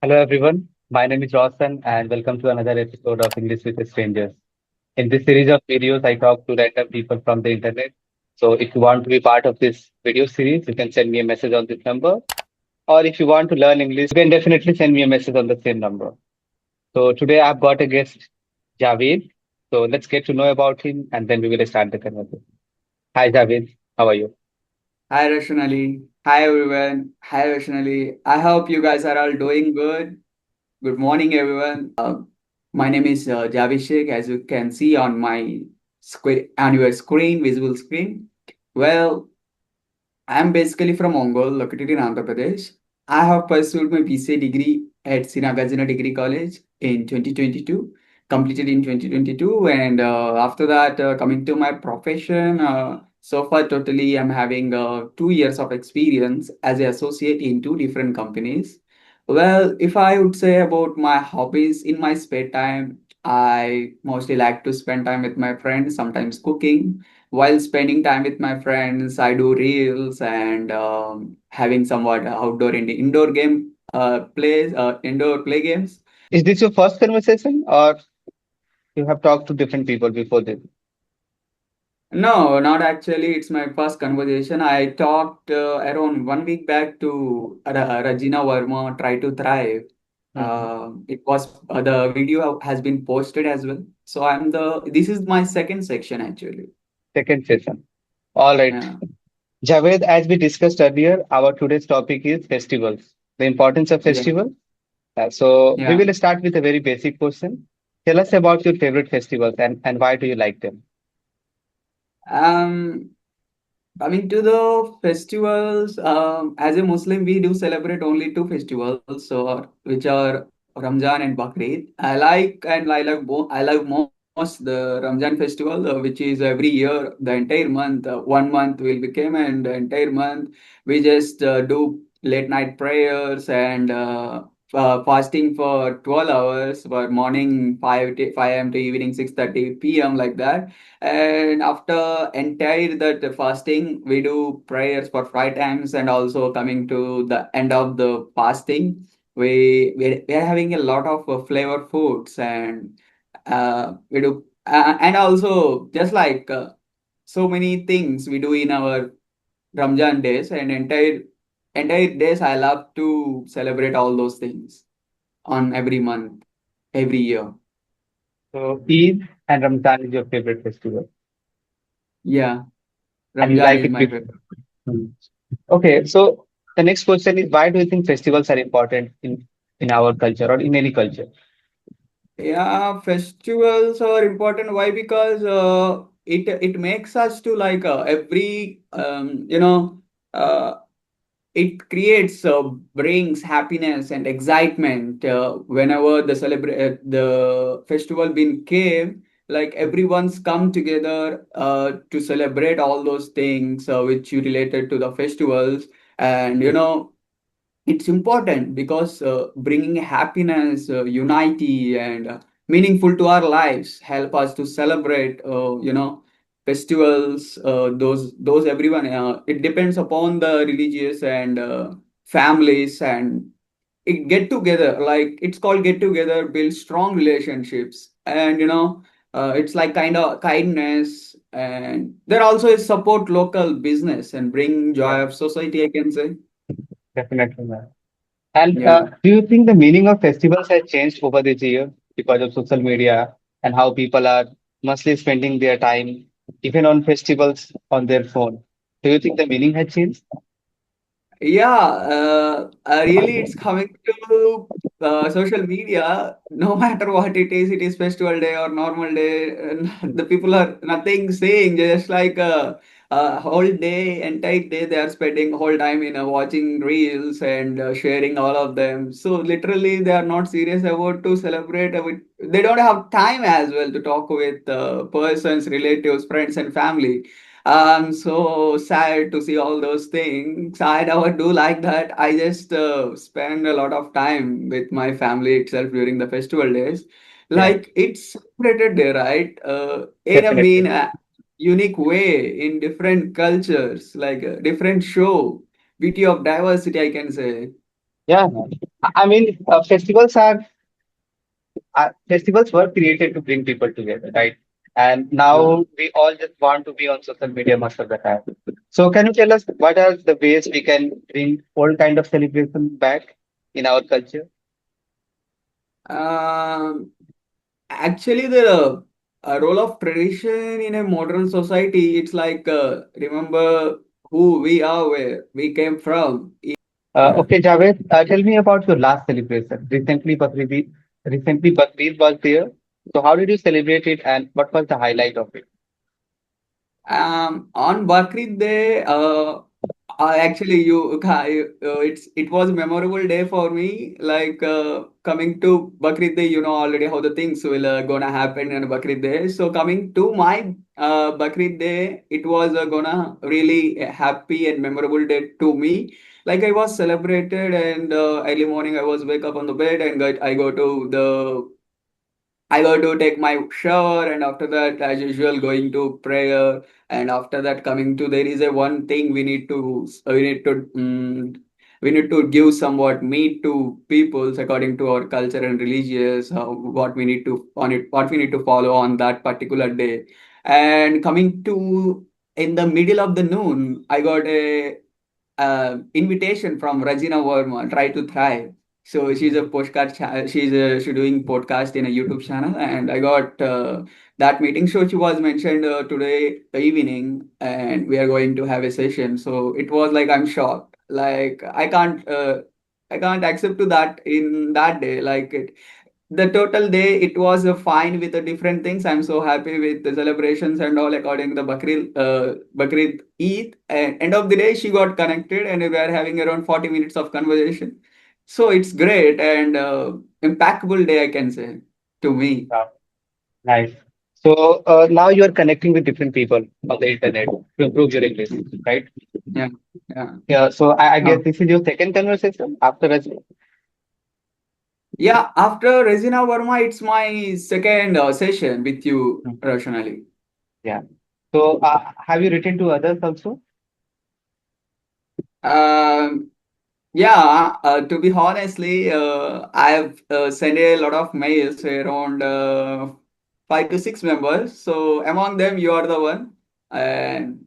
Hello everyone, my name is Roshan and welcome to another episode of English with Strangers. In this series of videos, I talk to random people from the internet. So if you want to be part of this video series, you can send me a message on this number. Or if you want to learn English, you can definitely send me a message on the same number. So today I've got a guest, Javed. So let's get to know about him and then we will start the conversation. Hi Javed, how are you? Hi Rationally. Hi everyone. Hi Rationally. I hope you guys are all doing good. Good morning, everyone. My name is Javishek, as you can see on my on your screen, visible screen. Well, I'm basically from Ongole, located in Andhra Pradesh. I have pursued my BCA degree at Srinagarjuna Degree College in 2022, completed in 2022, and after that, coming to my profession, so far totally I'm having 2 years of experience as an associate in two different companies. Well, if I would say about my hobbies in my spare time, I mostly like to spend time with my friends, sometimes cooking while spending time with my friends. I do reels and having somewhat outdoor and indoor game plays, indoor play games. Is this your first conversation or you have talked to different people before this? No, not actually. It's my first conversation. I talked around 1 week back to Rajina Verma, Try to Thrive. Mhm. It was the video has been posted as well. So this is my second section actually. Second session. All right. Yeah. Javed, as we discussed earlier, our today's topic is festivals, the importance of Yeah. festival. So we Yeah. will start with a very basic question. Tell us about your favorite festivals and why do you like them? Um, Coming to the festivals, as a Muslim, we do celebrate only two festivals, which are Ramzan and Bakrid. I like most the Ramzan festival, which is every year, the entire month. 1 month will become, and the entire month we just do late night prayers and fasting for 12 hours, for morning 5 a.m. to evening 6:30 p.m. like that. And after entire that fasting, we do prayers for 5 times, and also coming to the end of the fasting, we are having a lot of flavor foods, and we do and also just like so many things we do in our Ramzan days and entire days. I love to celebrate all those things on every month, every year. So Eid and Ramzan is your favorite festival, Yeah, and you Ramzan like is it my with. favorite. Hmm. Okay, so the next question is why do you think festivals are important in our culture or in any culture? Yeah, festivals are important. Why? Because it makes us to like every uh, it creates brings happiness and excitement whenever the festival been came. Like everyone's come together to celebrate all those things which you related to the festivals, and it's important because bringing happiness, unity, and meaningful to our lives help us to celebrate festivals. Those everyone, it depends upon the religious and families, and it get together, like it's called get together, build strong relationships, and it's like kind of kindness, and there also is support local business and bring Yeah, joy of society, I can say. definitely, man. And Yeah. do you think the meaning of festivals has changed over this year because of social media and how people are mostly spending their time, even on festivals, on their phone? Do you think the meaning has changed? Yeah, really, it's coming to social media. No matter what it is festival day or normal day, the people are nothing saying. Just like a whole day, entire day, they are spending whole time in watching reels and sharing all of them. So literally, they are not serious about to celebrate. They don't have time as well to talk with persons, relatives, friends, and family. I'm so sad to see all those things. I never do like that. I just spend a lot of time with my family itself during the festival days. Yeah, Like it's separated there, right? In a definitely. mean unique way in different cultures, like a different show, beauty of diversity, I can say. Yeah, I mean, festivals were created to bring people together, right? And Yeah. now we all just want to be on social media most of the time. So can you tell us what are the ways we can bring old kind of celebration back in our culture? Um, Actually, the role of tradition in a modern society, it's like remember who we are, where we came from. Yeah. Okay, Javed, tell me about your last celebration. Recently Bakrid was there. So how did you celebrate it and what was the highlight of it? On Bakrid Day, actually, it was a memorable day for me. Like coming to Bakrid Day, you know already how the things will gonna happen on Bakrid Day. So coming to my Bakrid Day, it was gonna really a happy and memorable day to me. Like I was celebrated, and early morning I was wake up on the bed and I go to the I got to take my shower, and after that, as usual, going to prayer. And after that, coming to there is a one thing we need to give somewhat meat to peoples according to our culture and religious what we need to on it what we need to follow on that particular day. And coming to in the middle of the noon, I got a invitation from Rajina Verma, Try to Thrive. So she's a she's doing podcast in a YouTube channel, and I got that meeting. So she was mentioned today evening, and we are going to have a session. So it was like I'm shocked. Like I can't accept to that in that day. Like the total day it was fine with the different things. I'm so happy with the celebrations and all according to the Bakrid Eid. And end of the day, she got connected, and we were having around 40 minutes of conversation. So it's great and impeccable day, I can say, to me. Wow, nice. So now you are connecting with different people on the internet to improve your English, right? Yeah, yeah. Yeah. So I guess Uh, this is your second conversation after us. yeah, after Resina Verma, it's my second session with you, Hmm. Rationally. Yeah. So have you written to others also? Um, Yeah, to be honestly, I have sent a lot of mails around 5 to 6 members. So among them, you are the one, and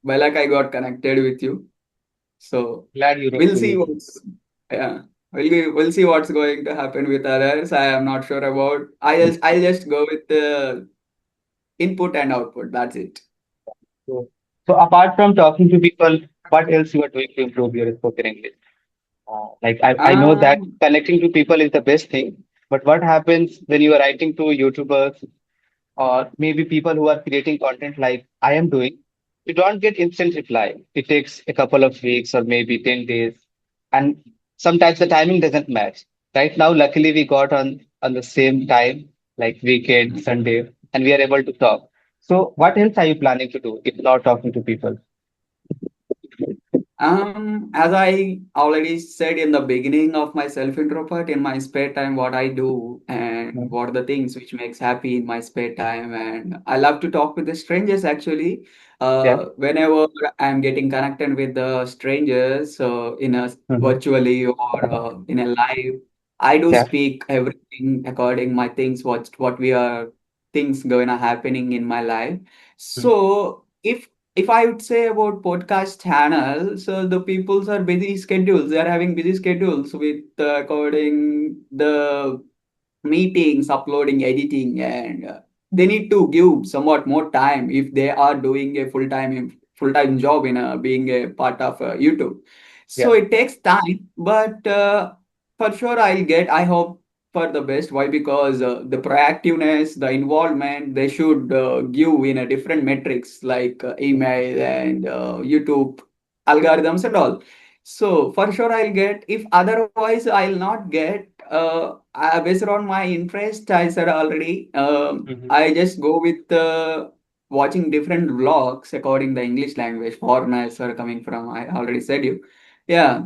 by luck, I got connected with you. So Glad you wrote we'll to see me. what's yeah, we'll see what's going to happen with others. I am not sure about. I'll just go with the input and output. That's it. So, so apart from talking to people, what else you are doing to improve your spoken English? I know that Um, connecting to people is the best thing, but what happens when you are writing to YouTubers or maybe people who are creating content like I am doing? You don't get instant reply. It takes a couple of weeks or maybe 10 days. And sometimes the timing doesn't match. Right now, luckily we got on the same time, like weekend, Sunday, and we are able to talk. So what else are you planning to do if not talking to people? As I already said in the beginning of my self-intro part, in my spare time, what I do and Mm. what are the things which makes happy in my spare time, and I love to talk with the strangers actually. Yeah. Whenever I'm getting connected with the strangers, in a Hmm. virtually or in a live, I do Yeah. speak everything according my things, what we are things going to happening in my life. Mm. So if I would say about podcast channels, so the people's are busy schedules. They are having busy schedules with according the meetings, uploading, editing, and they need to give somewhat more time if they are doing a full time job in being a part of YouTube. So Yeah. it takes time, but for sure I hope for the best. Why? Because the proactiveness, the involvement, they should give in a different metrics like email and YouTube algorithms and all. So for sure I'll get. If otherwise I'll not get. Based on my interest, I said already. Hmm. I just go with watching different vlogs according the English language. Foreigners are coming from. I already said you. Yeah,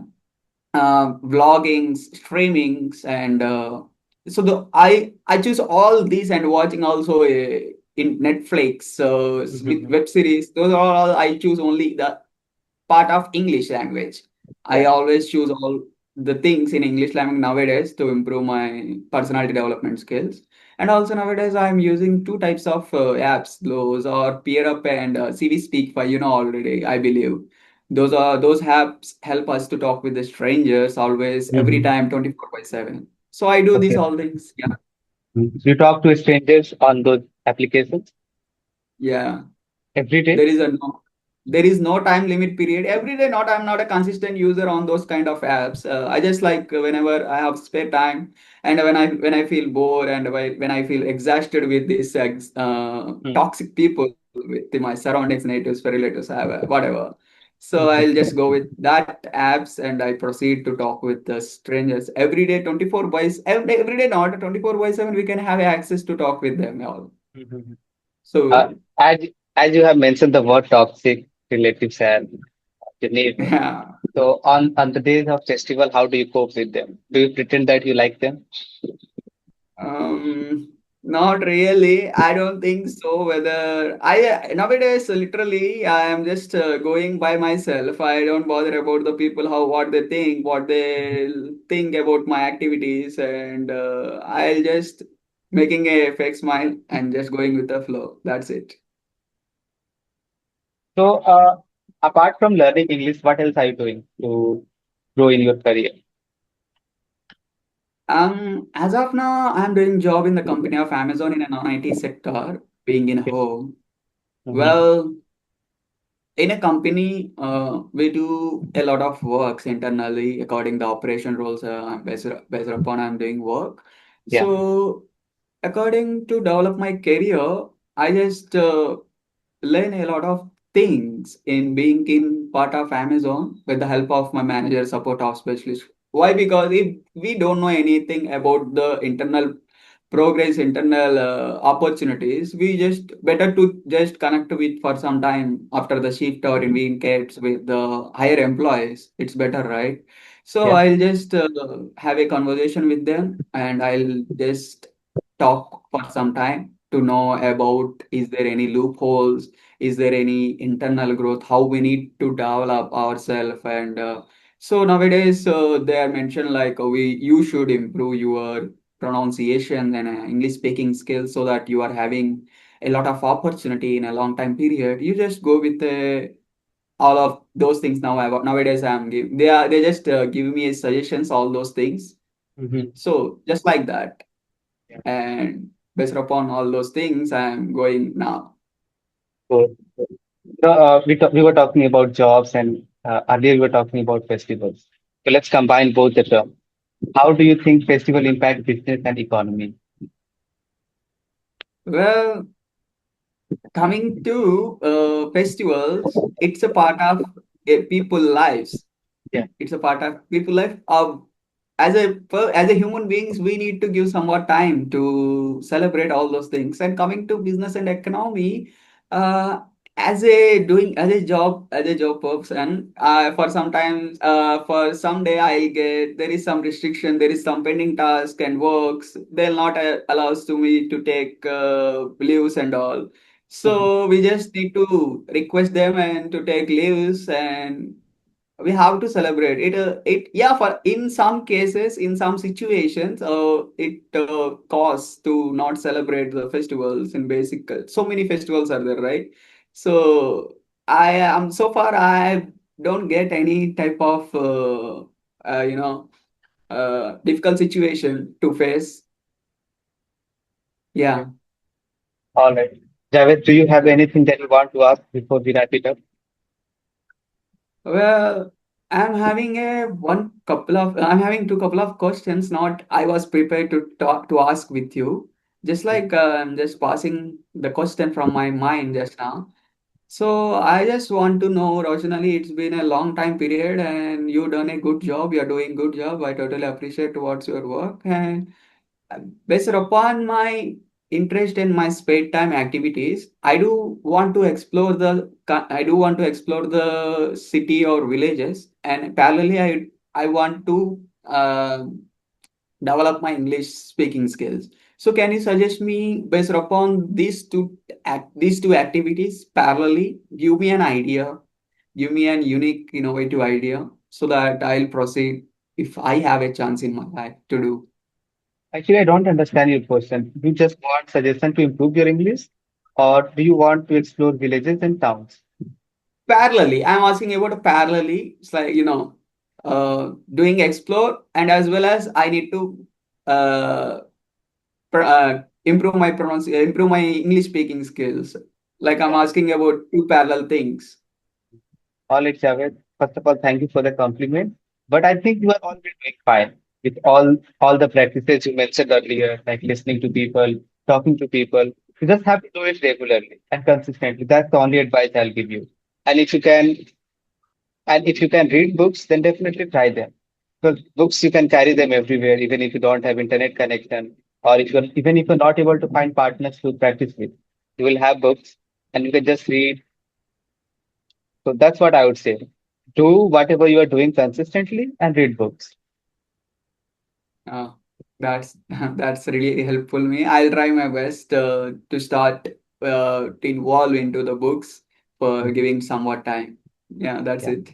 vloggings, streamings, and so I choose all these and watching also in Netflix with Hmm. web series. Those are all I choose only the part of English language. I Yeah. always choose all. the things in English language nowadays to improve my personality development skills. And also nowadays I'm using two types of apps. Those are Peer Up and CV Speak for already, I believe. Those apps help us to talk with the strangers always, every Mm-hmm. time, 24/7. So I do these Okay. all things. Yeah. You talk to strangers on those applications Yeah. every day? there is a no there is no time limit period every day. Not I'm not a consistent user on those kind of apps. I just like whenever I have spare time, and when I feel bored, and when I feel exhausted with these Mm-hmm. toxic people with my surroundings, natives, relatives, whatever. So I'll just go with that apps and I proceed to talk with the strangers every day, 24 by every day, not 24/7. We can have access to talk with them all. Mm-hmm. Uh, So as as you have mentioned the word toxic relatives and your neighbor. yeah. So on the days of festival, how do you cope with them? Do you pretend that you like them? Not really. I don't think so. Whether I nowadays literally I am just going by myself. I don't bother about the people, how what they think, what they think about my activities, and I'll just making a fake smile and just going with the flow. That's it. So apart from learning English, what else are you doing to grow in your career? As of now, I'm doing job in the company of Amazon in a non-IT sector, being in Okay. home. Mm-hmm. Well, in a company, we do a lot of works internally according the operation rules. Based upon I'm doing work. Yeah. So according to develop my career, I just learn a lot of things in being in part of Amazon with the help of my manager, support of specialist. Why? Because if we don't know anything about the internal progress, internal opportunities, we just better to just connect with for some time after the shift or in weekends with the higher employees. It's better, right? So Yeah. I'll just have a conversation with them and I'll just talk for some time to know about is there any loopholes, is there any internal growth, how we need to develop ourselves. And so nowadays they are mentioned like we you should improve your pronunciation and English speaking skills so that you are having a lot of opportunity in a long time period. You just go with all of those things. Nowadays I'm give they just give me suggestions, all those things. Mm-hmm. So just like that, and based upon all those things I'm going now. So, we were talking about jobs and earlier we were talking about festivals. So let's combine both the terms. How do you think festival impact business and economy? Well, coming to festivals, it's a part of people lives. Yeah. It's a part of people life. As a human beings, we need to give some more time to celebrate all those things. And coming to business and economy, uh, as a job person, for sometimes for some day I get there is some restriction, there is some pending task and works. They'll not allows to me to take leaves and all. Mhm. So we just need to request them and to take leaves, and we have to celebrate it. It yeah, for in some cases, in some situations, it costs to not celebrate the festivals in basic. So many festivals are there, right? So I am so far I don't get any type of you know difficult situation to face. Okay. Yeah. All right. Javed, do you have anything that you want to ask before we wrap it up? Well, I'm having two couple of questions. Not I was prepared to talk to ask with you. Just like I'm just passing the question from my mind just now. So I just want to know, originally it's been a long time period and you done a good job. You're doing good job. I totally appreciate towards your work. And based upon my interest in my spare time activities, I do want to explore the city or villages, and parallelly I want to develop my English speaking skills. So can you suggest me, based upon these two activities parallelly, give me an unique innovative idea so that I'll proceed. if I have a chance in my life to do. Actually, I don't understand your question. You just want suggestion to improve your English, or do you want to explore villages and towns? Parallelly, I'm asking about a parallelly. It's like, doing explore, and as well as I need to uh, improve my English speaking skills. Like I'm Yeah. asking about two parallel things. All right, Javed. First of all, thank you for the compliment. But I think you are already doing fine with all the practices you mentioned earlier, like listening to people, talking to people. You just have to do it regularly and consistently. That's the only advice I'll give you. And if you can read books, then definitely try them. Because books you can carry them everywhere, even if you don't have internet connection, or even if you're not able to find partners to practice with. You will have books and you can just read. So that's what I would say. Do whatever you are doing consistently and read books. Uh, that's that's really helpful me. I'll try my best to start to involve into the books for Mhm. giving somewhat time. Yeah, that's Yeah, it.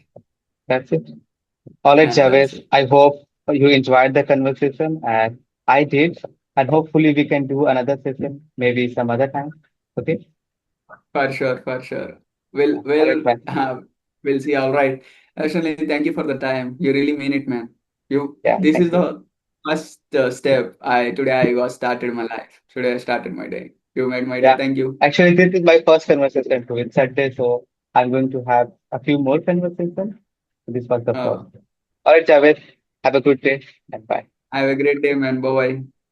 that's it. All right, Yeah, that's Javed. it. I hope you enjoyed the conversation, and I did. And hopefully we can do another session maybe some other time. Okay? For sure, for sure. Yeah. We'll All right, we'll bye. we'll see. All right. Actually, thank you for the time. You really mean it, man. You. Yeah, This thank is you. the first step. I was started my life. Today I started my day. You made my day. Yeah. Thank you. Actually, this is my first conversation too. It's Saturday, so I'm going to have a few more conversations. This was the first. Uh, All right, Javed. Have a good day and bye. have a great day, man. Bye bye.